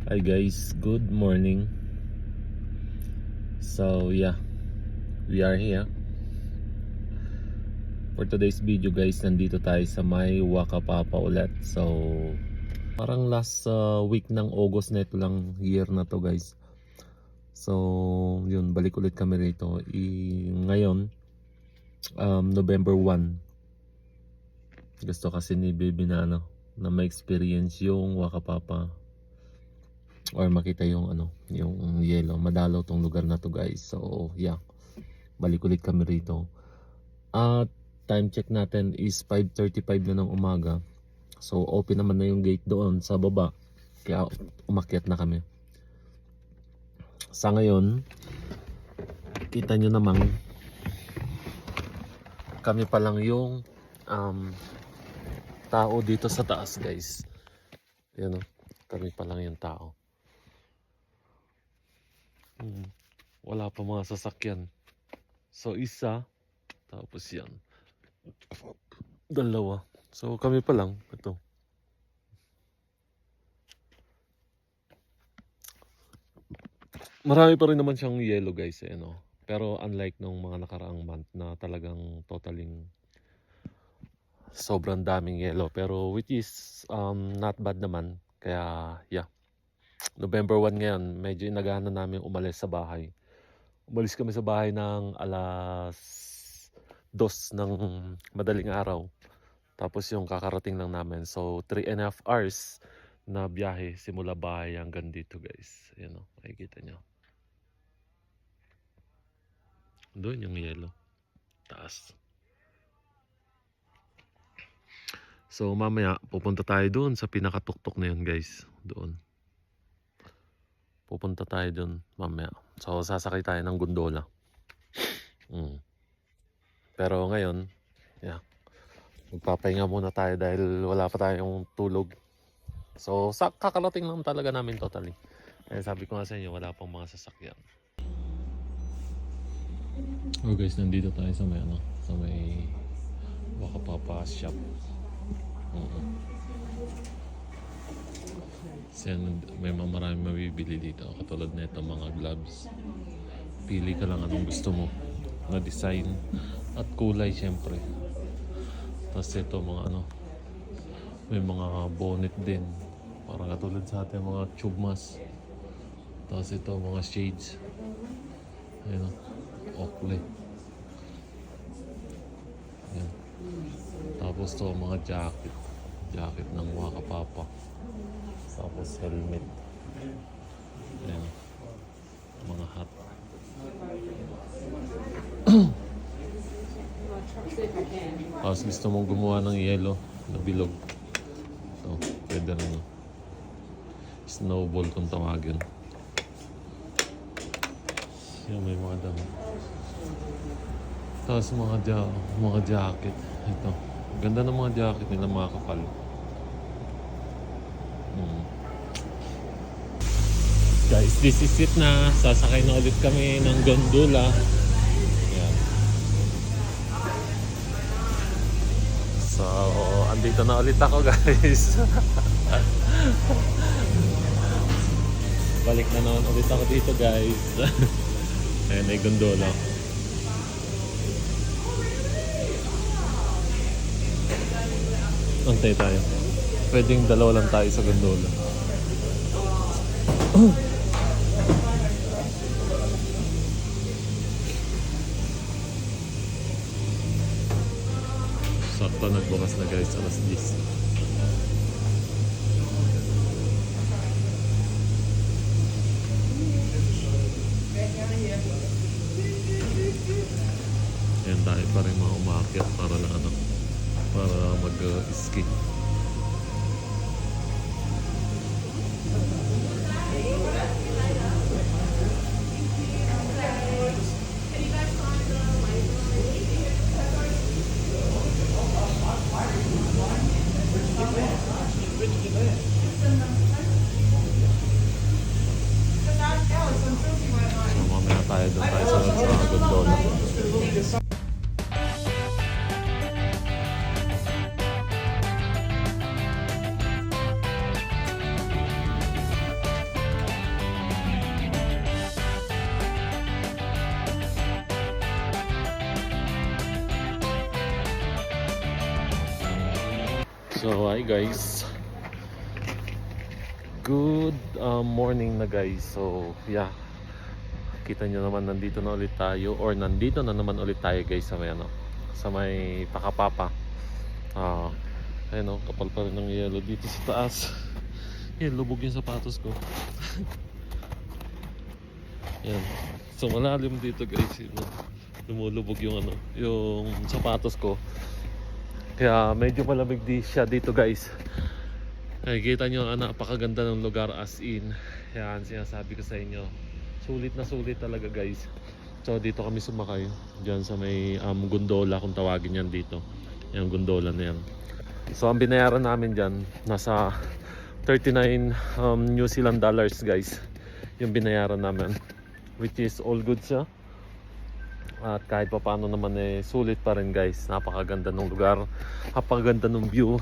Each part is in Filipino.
Hi guys, good morning. So yeah, we are here for today's video guys. Nandito tayo sa may Waka Papa ulit. So parang last week ng August na ito lang year na to guys. So yun, balik ulit kami rito ngayon, November 1. Gusto kasi ni baby na na ma-experience yung Waka Papa or makita yung yung yellow. Madalaw tong lugar na to guys. So yeah, balik ulit kami rito. At time check natin is 5:35 na ng umaga. So open naman na yung gate doon sa baba, kaya umakyat na kami. Sa ngayon, kita nyo namang kami pa lang yung tao dito sa taas guys. Yan o, kami pa lang yung tao. Wala pa mga sasakyan. So isa, tapos yan, dalawa. So kami pa lang. Ito. Marami pa rin naman siyang yellow guys, pero unlike nung mga nakaraang month na talagang totaling sobrang daming yellow, pero which is not bad naman. Kaya yeah, November 1 ngayon, medyo inagahan na namin umalis sa bahay. Umalis kami sa bahay ng alas 2 ng madaling araw. Tapos yung kakarating lang namin. So 3.5 hours na biyahe simula bahay hanggang dito guys. Ayan o, makikita nyo. Doon yung yellow. Taas. So mamaya pupunta tayo doon sa pinakatuktok na yun guys. Doon. Pupunta tayo doon mamaya. So sasakay tayo ng gondola. Pero ngayon, yeah, magpapahinga muna tayo dahil wala pa tayong tulog. So kakarating lang talaga namin totally. Eh, sabi ko nga sa inyo, wala pang mga sasakyan. Oh guys, nandito tayo sa may sa may Waka Papa shop. Kasi may maraming mabibili dito. Katulad na ito, mga gloves. Pili ka lang anong gusto mo na design at kulay syempre. Tapos ito mga may mga bonnet din. Parang katulad sa atin mga tube mask. Tapos ito mga shades. Ayan o, Oakley. Ayan. Tapos ito mga jacket. Jacket ng Waka Papa. Tapos helmet. Ayan. Mga hat. Tapos gusto mong gumawa ng yellow na bilog. So, pwede rin. Snowball kung tawagin. Yan, may mga dami. Tapos mga jacket. Ito. Ganda ng mga jacket nila, mga kapal. Guys, this is it na. Sasakay na ulit kami ng gondola. Yan. So, andito na ulit ako guys. Balik na naman ulit ako dito guys. Ayan, ay gondola. Antay tayo. Pwedeng dalawa lang tayo sa gondola. Sakto nagbukas na guys, alas 10. Ayan, tayo pa rin mga umakyat para na para mag-ski. So mamaya tayo doon tayo sa gondola. So hi guys, good morning na guys. So yeah, kita nyo naman nandito na ulit tayo, or nandito na naman ulit tayo guys sa may sa may Pakapapa. Ayun kapal pa rin ng yellow dito sa taas. Yan, lubog yung sapatos ko. Yan, so malalim dito guys. Lumulubog yung yung sapatos ko. Kaya medyo malamig siya dito guys. Nakikita nyo napakaganda ng lugar, as in. Yan, sinasabi ko sa inyo, sulit na sulit talaga guys. So dito kami sumakay, dyan sa may gondola kung tawagin yan dito. Yung gondola na yan. So ang binayaran namin dyan, nasa 39 New Zealand dollars guys, yung binayaran namin, which is all good siya. At kahit pa paano naman sulit pa rin guys. Napakaganda ng lugar, napakaganda ng view.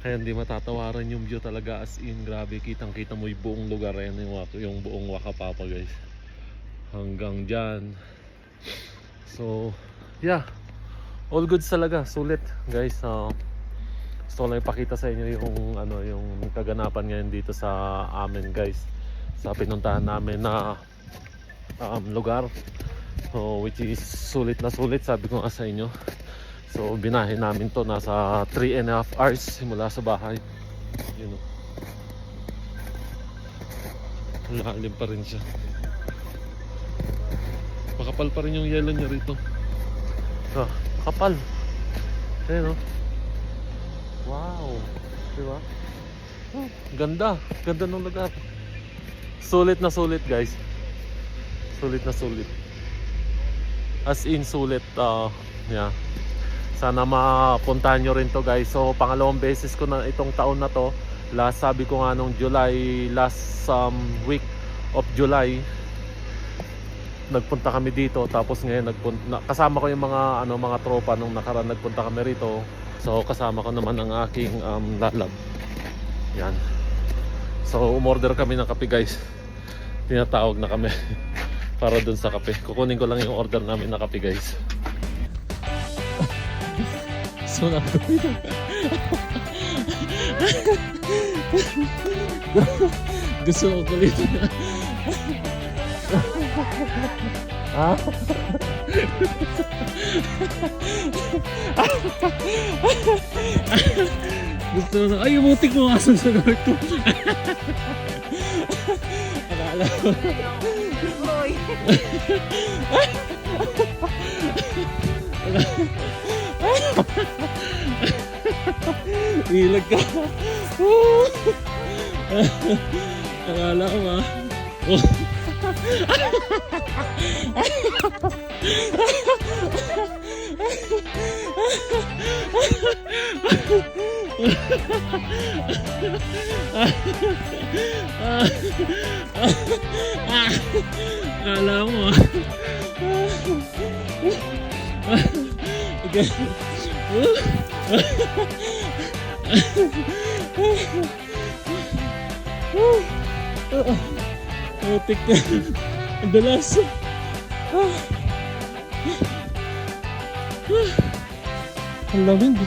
Kaya hindi matatawaran yung view talaga, as in. Grabe, kitang kita mo yung buong lugar. Ayan yung buong Wakapapa guys, hanggang dyan. So yeah, all good talaga, sulit guys. Gusto ko lang ipakita sa inyo yung kaganapan ngayon dito sa amin guys, sa pinuntahan namin na lugar. So, which is sulit na sulit, sabi ko nga sa inyo. So binahe namin to, nasa 3.5 hours mula sa bahay. Yun lalim pa rin siya, makapal pa rin yung yellow niya rito. Kapal. Ayun wow, diba? Ganda ng lugar. Sulit na sulit guys, sulit na sulit, as in sulit. Yeah, sana mapuntahan nyo rin to guys. So pangalawang beses ko na itong taon na to. Last, sabi ko nga nung July, last week of July, nagpunta kami dito. Tapos ngayon kasama ko yung mga tropa nung nakaraan, nagpunta kami rito. So kasama ko naman ang aking lalab. Yan. So umorder kami ng kape guys. Tinatawag na kami para dun sa kape. Kukunin ko lang yung order namin na kape guys. So nagawin gusto ko kulit. Gusto na, ay umutik mo aso sa guard ko. Akala ko bilag ka. Akala ko akala mo mutik na ang dalas. Ang lamig.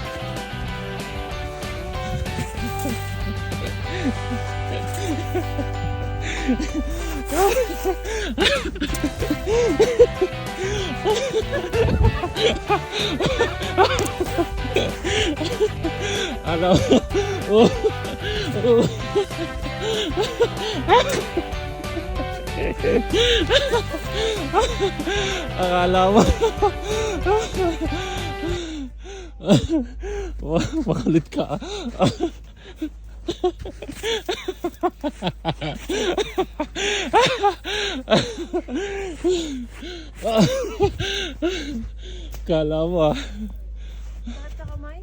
Ano? Akala mo makalit ka. Akala mo Sakit sa kamay?